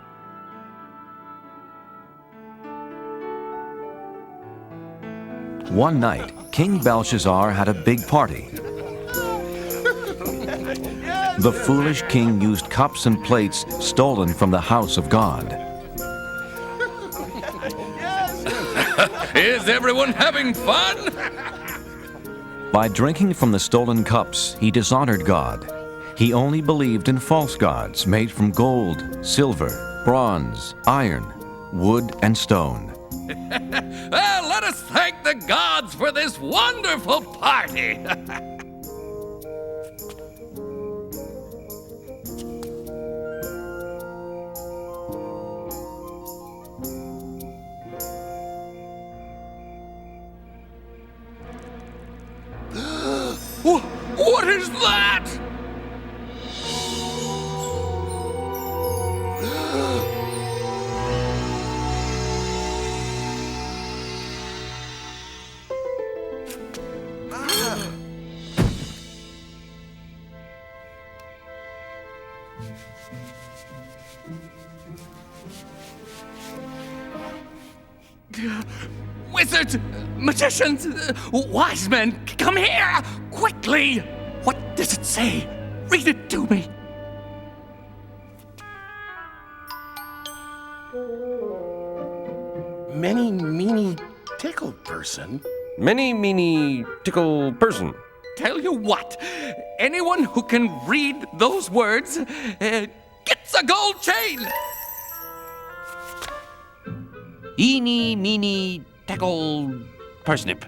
One night, King Belshazzar had a big party. The foolish king used cups and plates stolen from the house of God. Is everyone having fun? By drinking from the stolen cups, he dishonored God. He only believed in false gods made from gold, silver, bronze, iron, wood, and stone. Let us thank the gods for this wonderful party. What is that? Wizards, magicians, wise men, come here! Quickly! What does it say? Read it to me. Many, meany, tickle person. Many, meany, tickle person. Tell you what, anyone who can read those words gets a gold chain! Eeny, meeny, tackle, parsnip.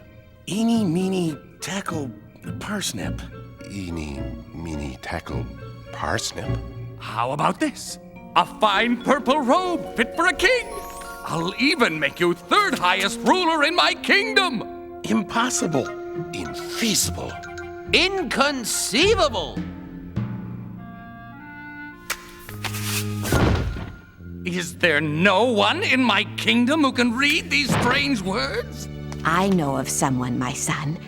Eeny, meeny, tackle, parsnip. Eeny, meeny, tackle, parsnip. How about this? A fine purple robe fit for a king! I'll even make you third highest ruler in my kingdom! Impossible. Infeasible. Inconceivable! Is there no one in my kingdom who can read these strange words? I know of someone, my son.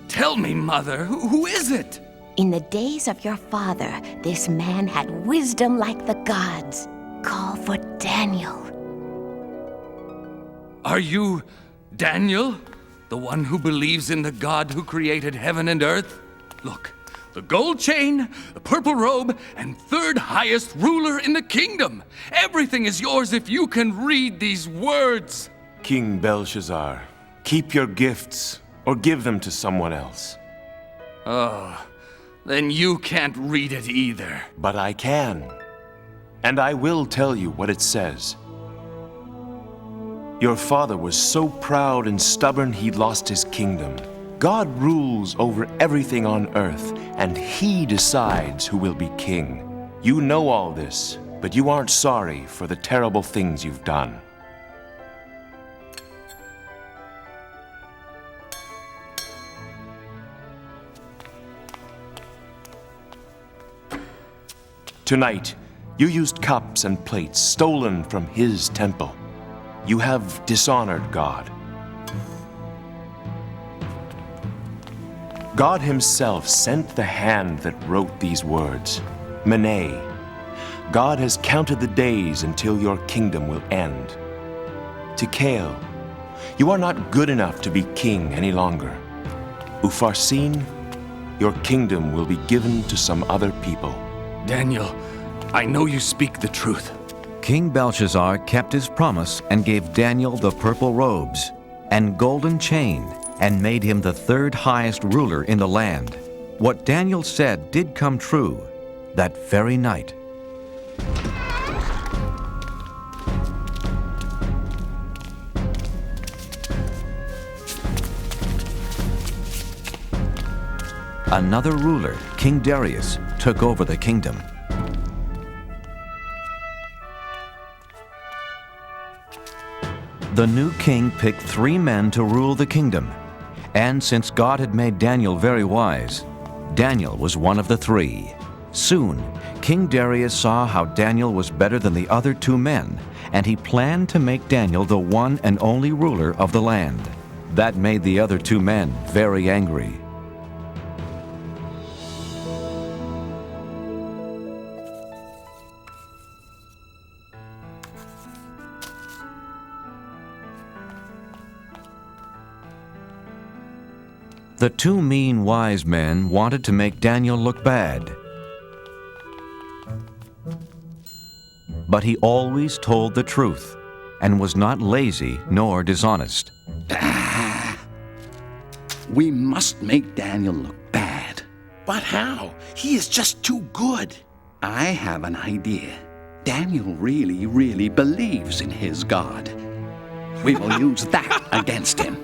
Tell me, Mother, who is it? In the days of your father, this man had wisdom like the gods. Call for Daniel. Are you Daniel? The one who believes in the God who created heaven and earth? Look, the gold chain, the purple robe, and third highest ruler in the kingdom. Everything is yours if you can read these words. King Belshazzar, keep your gifts or give them to someone else. Oh, then you can't read it either. But I can. And I will tell you what it says. Your father was so proud and stubborn he lost his kingdom. God rules over everything on earth, and he decides who will be king. You know all this, but you aren't sorry for the terrible things you've done. Tonight, you used cups and plates stolen from his temple. You have dishonored God. God himself sent the hand that wrote these words, Mene. God has counted the days until your kingdom will end. Tikal, you are not good enough to be king any longer. Upharsin, your kingdom will be given to some other people. Daniel, I know you speak the truth. King Belshazzar kept his promise and gave Daniel the purple robes and golden chain and made him the third highest ruler in the land. What Daniel said did come true that very night. Another ruler, King Darius, took over the kingdom. The new king picked 3 men to rule the kingdom. And since God had made Daniel very wise, Daniel was one of the 3. Soon, King Darius saw how Daniel was better than the other 2 men, and he planned to make Daniel the one and only ruler of the land. That made the other 2 men very angry. The 2 mean wise men wanted to make Daniel look bad. But he always told the truth and was not lazy nor dishonest. We must make Daniel look bad. But how? He is just too good. I have an idea. Daniel really, really believes in his God. We will use that against him.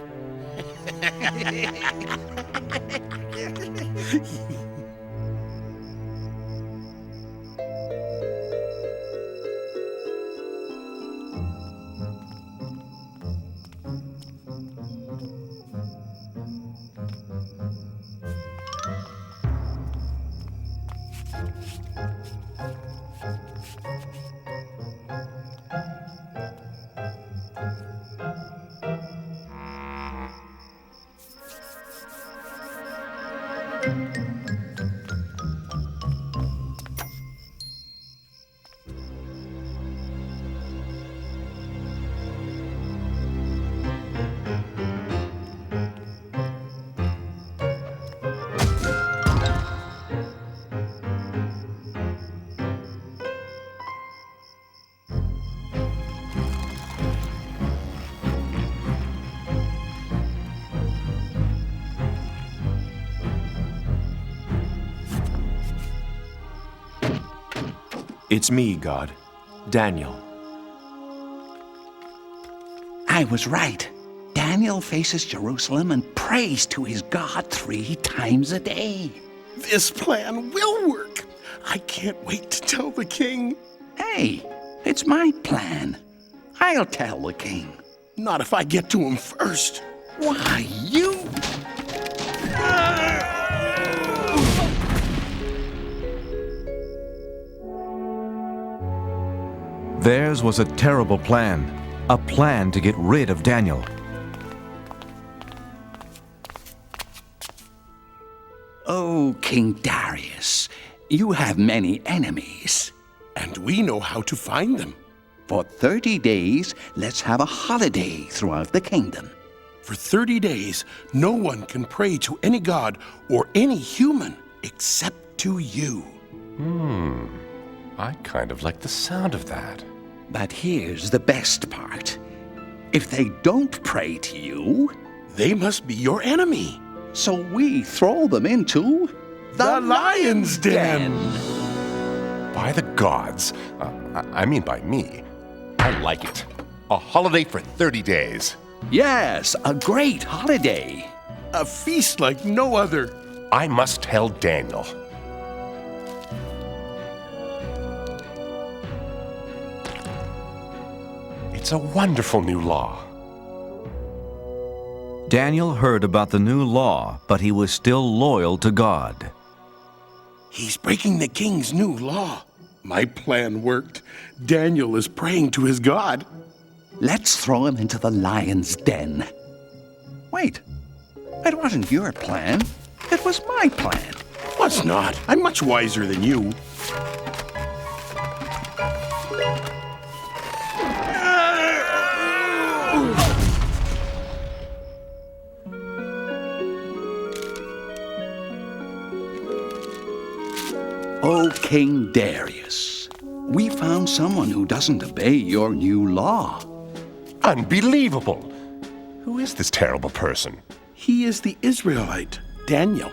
It's me, God. Daniel. I was right. Daniel faces Jerusalem and prays to his God 3 times a day. This plan will work. I can't wait to tell the king. Hey, it's my plan. I'll tell the king. Not if I get to him first. Why, you... Theirs was a terrible plan, a plan to get rid of Daniel. Oh, King Darius, you have many enemies. And we know how to find them. For 30 days, let's have a holiday throughout the kingdom. For 30 days, no one can pray to any god or any human except to you. I kind of like the sound of that. But here's the best part. If they don't pray to you, they must be your enemy. So we throw them into the lion's den. By the gods. I mean by me. I like it. A holiday for 30 days. Yes, a great holiday. A feast like no other. I must tell Daniel. It's a wonderful new law. Daniel heard about the new law, but he was still loyal to God. He's breaking the king's new law. My plan worked. Daniel is praying to his God. Let's throw him into the lion's den. Wait, it wasn't your plan. It was my plan. Was not. I'm much wiser than you. Oh, King Darius, we found someone who doesn't obey your new law. Unbelievable! Who is this terrible person? He is the Israelite, Daniel.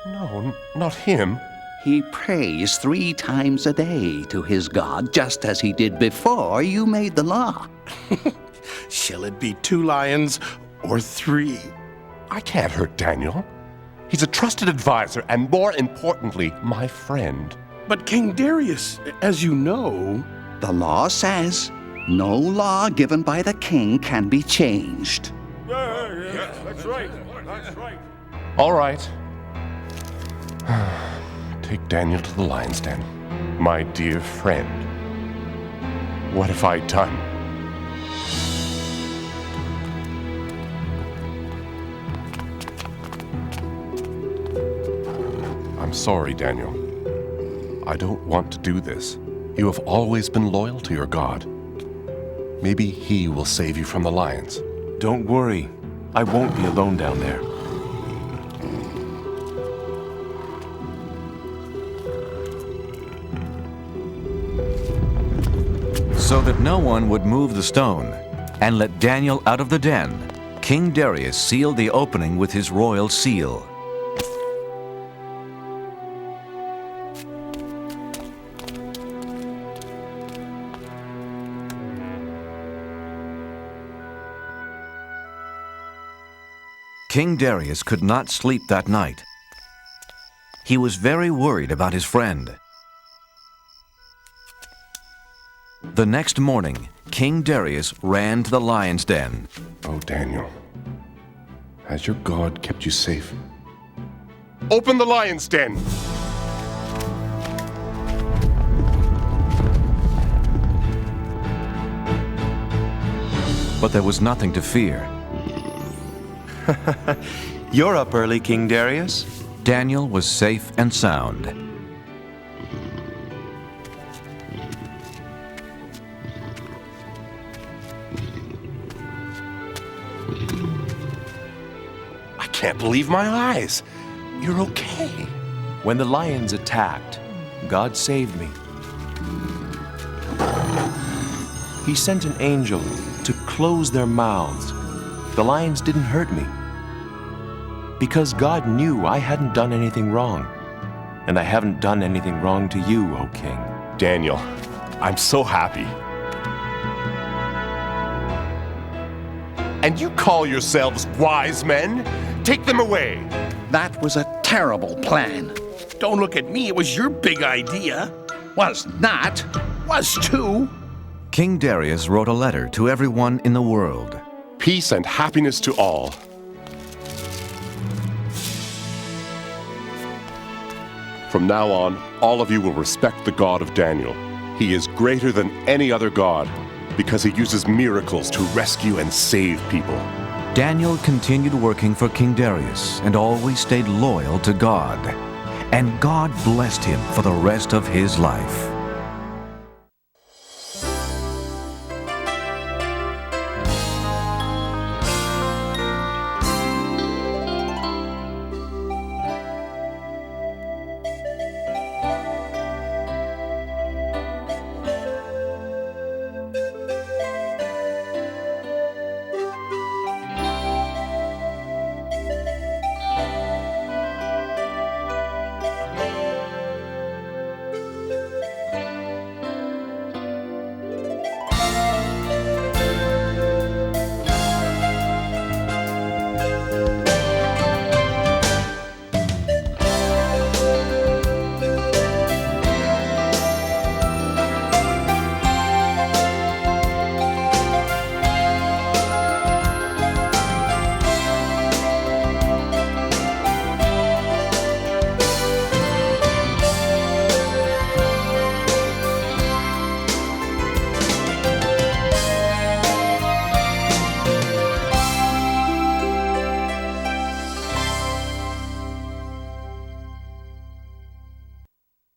No, not him. He prays 3 times a day to his God, just as he did before you made the law. Shall it be 2 lions or 3? I can't hurt Daniel. He's a trusted advisor and, more importantly, my friend. But King Darius, as you know... The law says no law given by the king can be changed. Yeah, that's right. That's right. All right. Take Daniel to the lion's den. My dear friend. What have I done? I'm sorry, Daniel. I don't want to do this. You have always been loyal to your God. Maybe he will save you from the lions. Don't worry. I won't be alone down there. So that no one would move the stone and let Daniel out of the den, King Darius sealed the opening with his royal seal. King Darius could not sleep that night. He was very worried about his friend. The next morning, King Darius ran to the lion's den. Oh, Daniel, has your God kept you safe? Open the lion's den! But there was nothing to fear. You're up early, King Darius. Daniel was safe and sound. I can't believe my eyes. You're okay. When the lions attacked, God saved me. He sent an angel to close their mouths. The lions didn't hurt me. Because God knew I hadn't done anything wrong. And I haven't done anything wrong to you, O King. Daniel, I'm so happy. And you call yourselves wise men? Take them away. That was a terrible plan. Don't look at me, it was your big idea. Was not. Was too. King Darius wrote a letter to everyone in the world. Peace and happiness to all. From now on, all of you will respect the God of Daniel. He is greater than any other God because he uses miracles to rescue and save people. Daniel continued working for King Darius and always stayed loyal to God. And God blessed him for the rest of his life.